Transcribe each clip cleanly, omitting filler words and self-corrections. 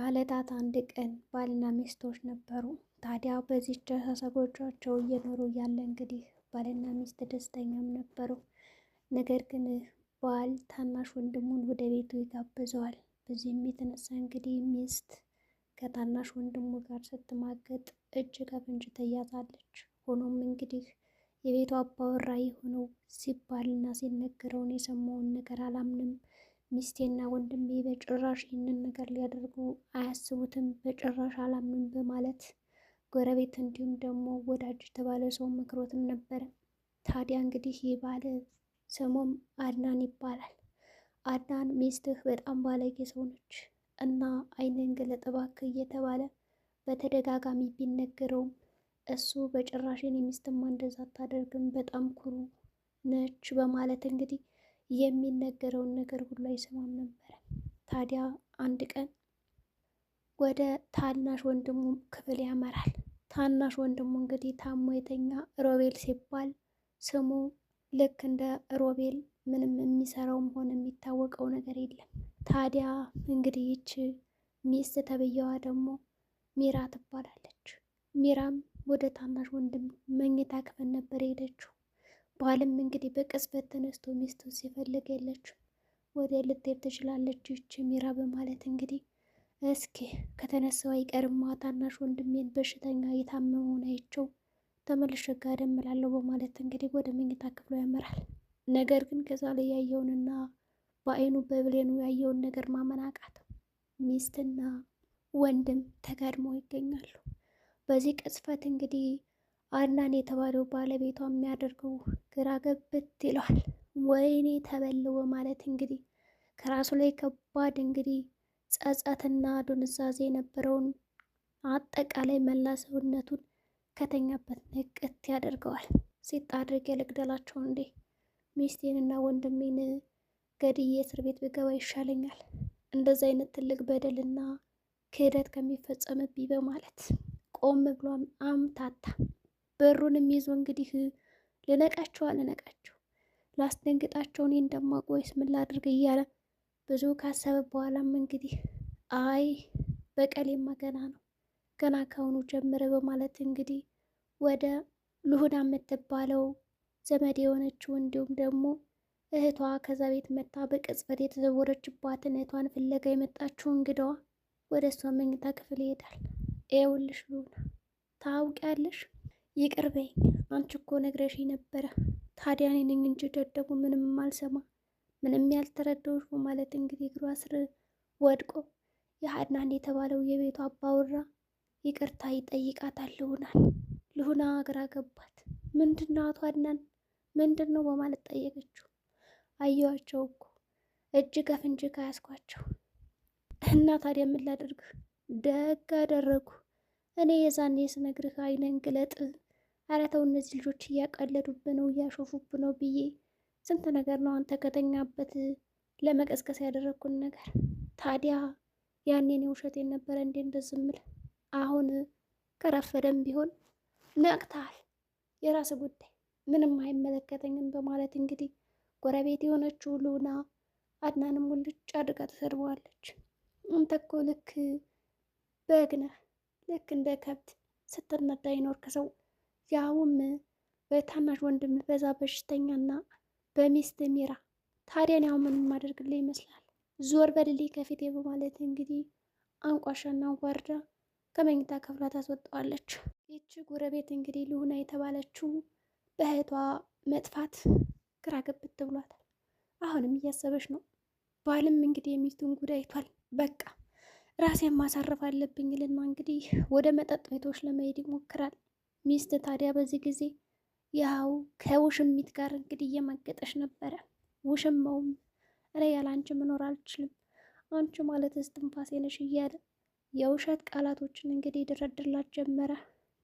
ከዕለታት አንድ ቀን ባልና ሚስቶች ነበሩ። ታዲያ በዚህ ደሳሳ ጎጇቸው እየኖሩ እያለ እንግዲህ ባልና ሚስት ደስተኛም ነበሩ። ነገር ግን ባል ታናሽ ወንድሙን ወደ ቤቱ ይጋብዘዋል። በዚህም የተነሳ እንግዲህ ሚስት ከታናሽ ወንድሙ ጋር ስትማገጥ እጅ ከፍንጅ ትያዛለች። ሆኖም እንግዲህ የቤቱ አባወራ የሆነው ሲባልና ሲነገረውን የሰማውን ነገር አላምንም፣ ሚስቴና ወንድሜ በጭራሽ ይህንን ነገር ሊያደርጉ አያስቡትም፣ በጭራሽ አላምንም በማለት ጎረቤት እንዲሁም ደግሞ ወዳጅ የተባለ ሰው መክሮትም ነበረ። ታዲያ እንግዲህ ይህ ባለ ስሙም አድናን ይባላል። አድናን ሚስትህ በጣም ባለጌ ሰው ነች እና ዓይንህን ግለጥ እባክህ እየተባለ በተደጋጋሚ ቢነገረውም እሱ በጭራሽን የሚስትማ እንደዛ አታደርግም፣ በጣም ኩሩ ነች በማለት እንግዲህ የሚነገረውን ነገር ሁሉ አይሰማም ነበረ። ታዲያ አንድ ቀን ወደ ታናሽ ወንድሙ ክፍል ያመራል። ታናሽ ወንድሙ እንግዲህ ታሞ የተኛ ሮቤል ሲባል ስሙ ልክ እንደ ሮቤል ምንም የሚሰራውም ሆነ የሚታወቀው ነገር የለም። ታዲያ እንግዲህ ይች ሚስት ተብዬዋ ደግሞ ሚራ ትባላለች። ሚራም ወደ ታናሽ ወንድም መኝታ ክፍል ነበር የሄደችው። ባልም እንግዲህ በቅጽበት ተነስቶ ሚስቱን ሲፈልግ የለችም። ወደ ልትሄድ ትችላለች ይች ሚራ በማለት እንግዲህ እስኪ ከተነሳው አይቀርማ ታናሽ ወንድሜን በሽተኛ የታመመውን አይቼው ተመልሼ ጋደም እላለሁ በማለት እንግዲህ ወደ መኝታ ክፍሉ ያመራል። ነገር ግን ከዛ ላይ ያየውንና በአይኑ በብሌኑ ያየውን ነገር ማመን አቃተው። ሚስትና ወንድም ተጋድመው ይገኛሉ። በዚህ ቅጽበት እንግዲህ አድናን የተባለው ባለቤቷ የሚያደርገው ግራ ገብት ይለዋል። ወይኔ ተበለው በማለት እንግዲህ ከራሱ ላይ ከባድ እንግዲህ ጸጸትና ዱንዛዜ የነበረውን አጠቃላይ መላ ሰውነቱን ከተኛበት ንቅት ያደርገዋል። ሲጥ አድርጌ ልግደላቸው እንዴ? ሚስቴንና ወንድሜን ገድዬ እስር ቤት ብገባ ይሻለኛል፣ እንደዚ አይነት ትልቅ በደልና ክህደት ከሚፈጸምብኝ በማለት ቆም ብሏን አምታታ። በሩንም ይዞ እንግዲህ ልነቃቸው ላስደንግጣቸው እኔ እንደማውቅ ወይስ ምን ላድርግ እያለ ብዙ ካሰበ በኋላም እንግዲህ አይ በቀሌማ ገና ከአሁኑ ጀምረ በማለት እንግዲህ ወደ ልሁዳ የምትባለው ዘመድ የሆነችው እንዲሁም ደግሞ እህቷ ከዛ ቤት መታ በቅጽበት የተዘወረችባትን እህቷን ፍለጋ የመጣችው እንግዳዋ ወደ እሷ መኝታ ክፍል ይሄዳል። ይኸውልሽ ልሁዳ ታውቂያለሽ፣ ይቅር በይኝ፣ አንቺ እኮ ነግረሽኝ ነበረ። ታዲያ እኔ ነኝ እንጂ ደደቡ ምንም አልሰማ ምንም ያልተረዳሁሽ በማለት እንግዲህ እግሯ ስር ወድቆ የአድናን የተባለው የቤቱ አባወራ ይቅርታ ይጠይቃታል። ልሁና ግራ ገባት። ምንድን ነው አቶ አድናን ምንድን ነው በማለት ጠየቀችው። አየኋቸው እኮ እጅ ከፍንጅ ካያስኳቸው እና ታዲያ ምን ላደርግ? ደግ አደረጉ። እኔ የዛኔ ስነግርህ ዓይንህን ግለጥ፣ ኧረ ተው እነዚህ ልጆች እያቀለዱብህ ነው እያሾፉብህ ነው ብዬ ስንት ነገር ነው አንተ ከተኛበት ለመቀስቀስ ያደረግኩን ነገር። ታዲያ ያኔን ውሸቴን ነበረ እንዴ እንደዚህ እምልህ? አሁን ከረፈደም ቢሆን ነቅተሃል፣ የራስ ጉዳይ፣ ምንም አይመለከተኝም በማለት እንግዲህ ጎረቤት የሆነችው ልሁና አድናንም ሙልጭ አድርጋ ተሰድበዋለች። አንተ እኮ ልክ በግ ነህ፣ ልክ እንደ ከብት ስትነዳ ይኖርክ ሰው፣ ያውም በታናሽ ወንድም በዛ በሽተኛና በሚስት ሚራ። ታዲያን ያው ምንም ማደርግልህ ይመስላል? ዞር በልልኝ ከፊቴ በማለት እንግዲህ አንቋሻና አንጓርዳ ከመኝታ ክፍሏ ታስወጣዋለች። ይቺ ጎረቤት እንግዲህ ልሁና የተባለችው በእህቷ መጥፋት ግራ ገብት ብሏታል። አሁንም እያሰበች ነው። ባልም እንግዲህ የሚስቱን ጉዳይ አይቷል። በቃ ራሴን ማሳረፍ አለብኝ ልና እንግዲህ ወደ መጠጥ ቤቶች ለመሄድ ይሞክራል። ሚስት ታዲያ በዚህ ጊዜ ያው ከውሽሚት ጋር እንግዲህ እየማገጠች ነበረ። ውሽማውም እኔ ያለ አንቺ መኖር አልችልም፣ አንቺ ማለት እስትንፋሴ ነሽ እያለ የውሸት ቃላቶችን እንግዲህ ድረድርላት ጀመረ።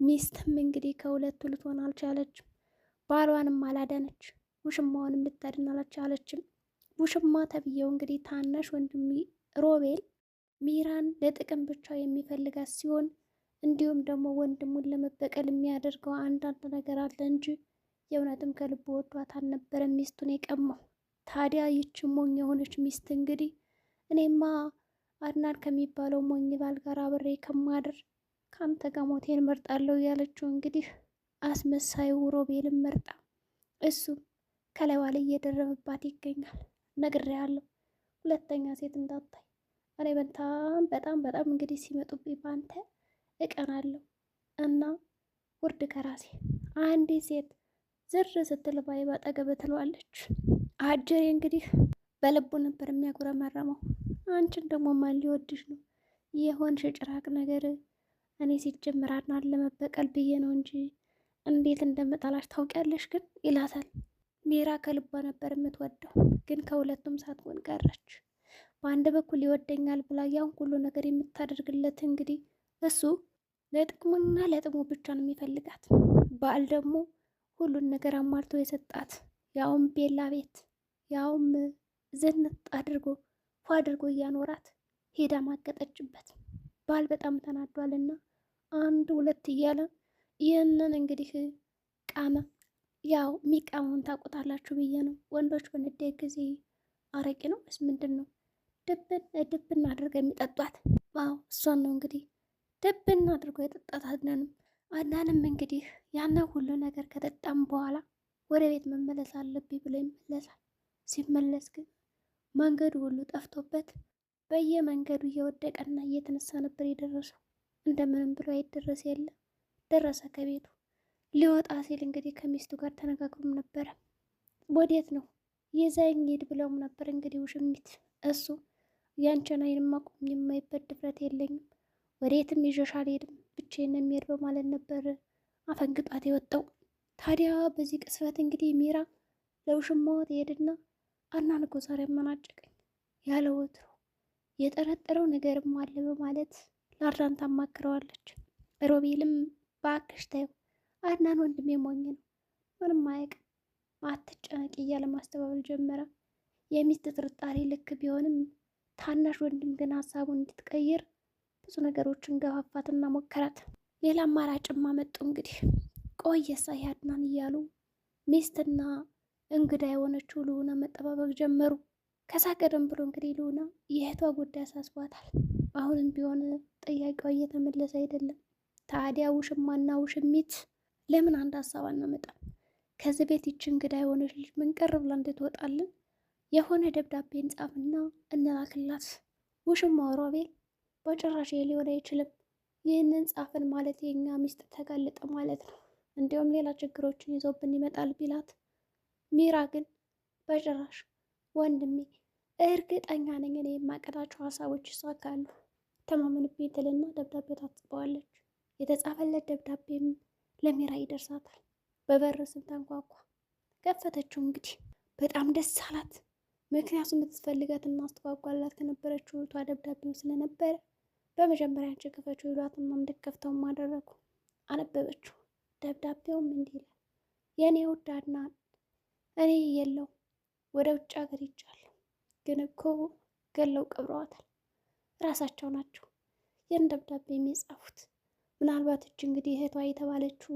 ሚስትም እንግዲህ ከሁለቱ ልትሆን አልቻለችም። ባሏንም አላዳነች፣ ውሽማዋንም ልታድን አልቻለችም። ውሽማ ተብዬው እንግዲህ ታናሽ ወንድሜ ሮቤል ሚራን ለጥቅም ብቻ የሚፈልጋት ሲሆን እንዲሁም ደግሞ ወንድሙን ለመበቀል የሚያደርገው አንዳንድ ነገር አለ እንጂ የእውነትም ከልቡ ወዷት አልነበረም ሚስቱን የቀማው። ታዲያ ይች ሞኝ የሆነች ሚስት እንግዲህ እኔማ አድናን ከሚባለው ሞኝ ባል ጋር አብሬ ከማድር ከአንተ ጋር ሞቴን መርጣለሁ እያለችው እንግዲህ አስመሳዩ ሮቤልን መርጣ እሱም ከላይዋ ላይ እየደረበባት ይገኛል። ነግሬያለሁ፣ ሁለተኛ ሴት እንዳታይ። እኔ በጣም በጣም በጣም እንግዲህ ሲመጡብኝ በአንተ እቀናለሁ እና ውርድ ከራሴ አንዲት ሴት ዝር ስትል ባይ ባጠገብ ትለዋለች። አጀሬ እንግዲህ በልቡ ነበር የሚያጉረመረመው። አንቺን ደግሞ ማን ሊወድሽ ነው የሆንሽ ጭራቅ ነገር? እኔ ሲጀምር አድናን ለመበቀል ብዬ ነው እንጂ እንዴት እንደምጠላሽ ታውቂያለሽ ግን ይላታል። ሜራ ከልቧ ነበር የምትወደው፣ ግን ከሁለቱም ሳትሆን ቀረች። በአንድ በኩል ይወደኛል ብላ ያን ሁሉ ነገር የምታደርግለት እንግዲህ እሱ ለጥቅሙና ለጥቅሙ ብቻ ነው የሚፈልጋት። ባል ደግሞ ሁሉን ነገር አሟልቶ የሰጣት ያውም ቤላ ቤት ያውም ዝንጥ አድርጎ ፏ አድርጎ እያኖራት ሄዳ ማገጠችበት። ባል በጣም ተናዷልና አንድ ሁለት እያለ ይህንን እንግዲህ ቃመ። ያው የሚቃመውን ታውቁታላችሁ ብዬ ነው። ወንዶች በንዴት ጊዜ አረቄ ነው ወይስ ምንድን ነው ድብን አድርገው የሚጠጧት? አዎ እሷን ነው እንግዲህ ድብን አድርጎ የጠጣት አድናንም እንግዲህ ያነ ሁሉ ነገር ከጠጣም በኋላ ወደ ቤት መመለስ አለብኝ ብሎ ይመለሳል። ሲመለስ ግን መንገዱ ሁሉ ጠፍቶበት በየመንገዱ እየወደቀና እየተነሳ ነበር የደረሰው። እንደምንም ብሎ አይደረስ የለ ደረሰ። ከቤቱ ሊወጣ ሲል እንግዲህ ከሚስቱ ጋር ተነጋግሮም ነበረ። ወዴት ነው ይዘኝ ሂድ ብለውም ነበር እንግዲህ ውሽሚት። እሱ ያንቺን አይን ማቆም የማይበት ድፍረት የለኝም፣ ወዴትም ይዤሽ አልሄድም፣ ብቻዬን ነው የምሄድ በማለት ነበር አፈንግጧት የወጣው። ታዲያ በዚህ ቅስፈት እንግዲህ ሚራ ለውሽማዋ ትሄድና አድናን እኮ ዛሬ አመናጨቀኝ ያለ ወትሮ የጠረጠረው ነገርም አለ በማለት ለአድናን ታማክረዋለች። ሮቤልም በአክሽ ታየው አድናን ወንድሜ ሞኝ ነው፣ ምንም አያውቅም፣ አትጨነቂ እያለ ማስተባበል ጀመረ። የሚስት ጥርጣሬ ልክ ቢሆንም ታናሽ ወንድም ግን ሀሳቡን እንድትቀይር ብዙ ነገሮችን ገፋፋትና ሞከራት። ሌላ አማራጭም አመጡ እንግዲህ ቆየሳ አድናን እያሉ ሚስትና እንግዳ የሆነችው ልዑና መጠባበቅ ጀመሩ። ከዛ ቀደም ብሎ እንግዲህ ልዑና የእህቷ ጉዳይ አሳስቧታል። አሁንም ቢሆን ጥያቄዋ እየተመለሰ አይደለም። ታዲያ ውሽማና ውሽሚት ለምን አንድ ሀሳብ አናመጣም? ከዚህ ቤት ይች እንግዳ የሆነች ልጅ ምን ቀር ብላ እንድትወጣልን የሆነ ደብዳቤ እንጻፍና እንላክላት። ውሽማው ሮቤል በጭራሽ ሊሆን አይችልም፣ ይህንን ጻፍን ማለት የኛ ሚስት ተጋለጠ ማለት ነው፣ እንዲሁም ሌላ ችግሮችን ይዞብን ይመጣል ቢላት፣ ሚራ ግን በጭራሽ ወንድሜ እርግጠኛ ነኝ እኔ የማቀዳቸው ሀሳቦች ይሳካሉ፣ ተማመንብኝ ትልና ደብዳቤ ታጽፈዋለች። የተጻፈለት ደብዳቤም ለሚራ ይደርሳታል። በበር ስንተንኳኳ ከፈተችው። እንግዲህ በጣም ደስ አላት። ምክንያቱም የምትፈልጋት እና አስተጓጓላት ከነበረችው እህቷ ደብዳቤው ስለነበረ በመጀመሪያ አንቺ ክፈችው ይሏትና እንድትከፍተውም አደረጉ። አነበበችው። ደብዳቤውም እንዲህ ይላል። የእኔ ውድ አድናን፣ እኔ የለው ወደ ውጭ ሀገር ይጃለሁ፣ ግን እኮ ገለው ቀብረዋታል። ራሳቸው ናቸው ይህን ደብዳቤ የሚጻፉት። ምናልባት እች እንግዲህ እህቷ የተባለችው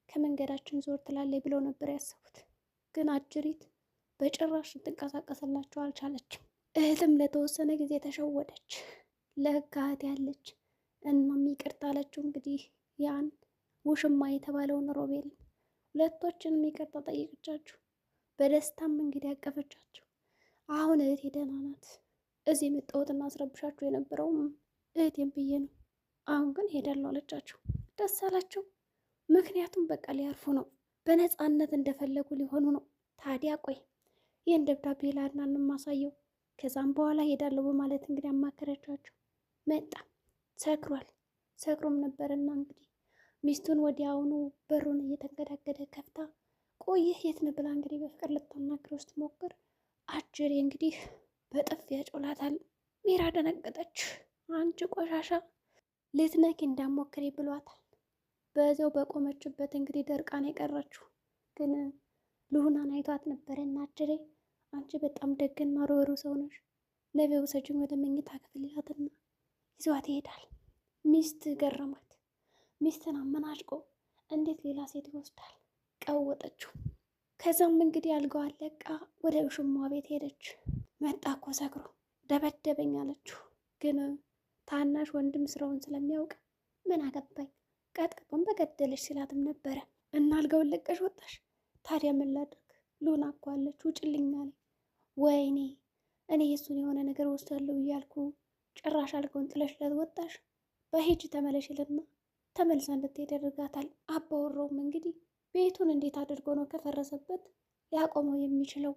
ከመንገዳችን ዞር ትላለች ብለው ነበር ያሰቡት። ግን አጅሪት በጭራሽ ልትንቀሳቀስላቸው አልቻለችም። እህትም ለተወሰነ ጊዜ ተሸወደች። ለህግ እህት ያለች እናም ይቅርታ አለችው። እንግዲህ ያን ውሽማ የተባለውን ሮቤልን ሁለቶችንም ይቅርታ ጠይቅቻችሁ በደስታም እንግዲህ ያቀፈቻቸው። አሁን እህቴ ደህና ናት። እዚህ የመጣሁትና አስረብሻችሁ የነበረውም እህቴም ብዬ ነው። አሁን ግን ሄዳለሁ አለቻቸው። ደስ አላቸው። ምክንያቱም በቃ ሊያርፉ ነው፣ በነፃነት እንደፈለጉ ሊሆኑ ነው። ታዲያ ቆይ ይህን ደብዳቤ ለአድናን ማሳየው፣ ከዛም በኋላ ሄዳለሁ በማለት እንግዲህ አማከረቻቸው። መጣ። ሰክሯል። ሰክሮም ነበርና እንግዲህ ሚስቱን ወዲያውኑ በሩን እየተንገዳገደ ከፍታ ቆይህ የት ነህ ብላ እንግዲህ በፍቅር ልታናግረው ስትሞክር አጅሬ እንግዲህ በጥፊ ያጮላታል። ሚራ ደነገጠች። አንቺ ቆሻሻ ልትነኪ እንዳሞክሬ ብሏታል። በዛው በቆመችበት እንግዲህ ደርቃን የቀረችው ግን ልዑናን አይቷት ነበረና አጅሬ አንቺ በጣም ደግና ሮሮ ሰው ነሽ፣ ነቤ ውሰጂኝ ወደ መኝታ ክፍል ይላትና ይዟት ይሄዳል። ሚስት ገረማት። ሚስትን አመናጭቆ እንዴት ሌላ ሴት ይወስዳል? ቀወጠችው። ከዛም እንግዲህ አልጋዋን ለቃ ወደ ውሽሟ ቤት ሄደች። መጣ እኮ ሰክሮ ደበደበኝ አለችው። ግን ታናሽ ወንድም ስራውን ስለሚያውቅ ምን አገባኝ ቀጥቅጦን በገደለች ሲላትም ነበረ። እና አልጋውን ለቀሽ ወጣሽ? ታዲያ ምን ላድርግ? ሉና እኮ አለች ውጭልኝ አለኝ። ወይኔ እኔ የእሱን የሆነ ነገር ወስዳለሁ እያልኩ ጭራሽ አልጋውን ጥለሽለት ወጣሽ? በሂጅ ተመለሽልና ተመልሳ እንድትሄድ ያደርጋታል። አባወራውም እንግዲህ ቤቱን እንዴት አድርጎ ነው ከፈረሰበት ሊያቆመው የሚችለው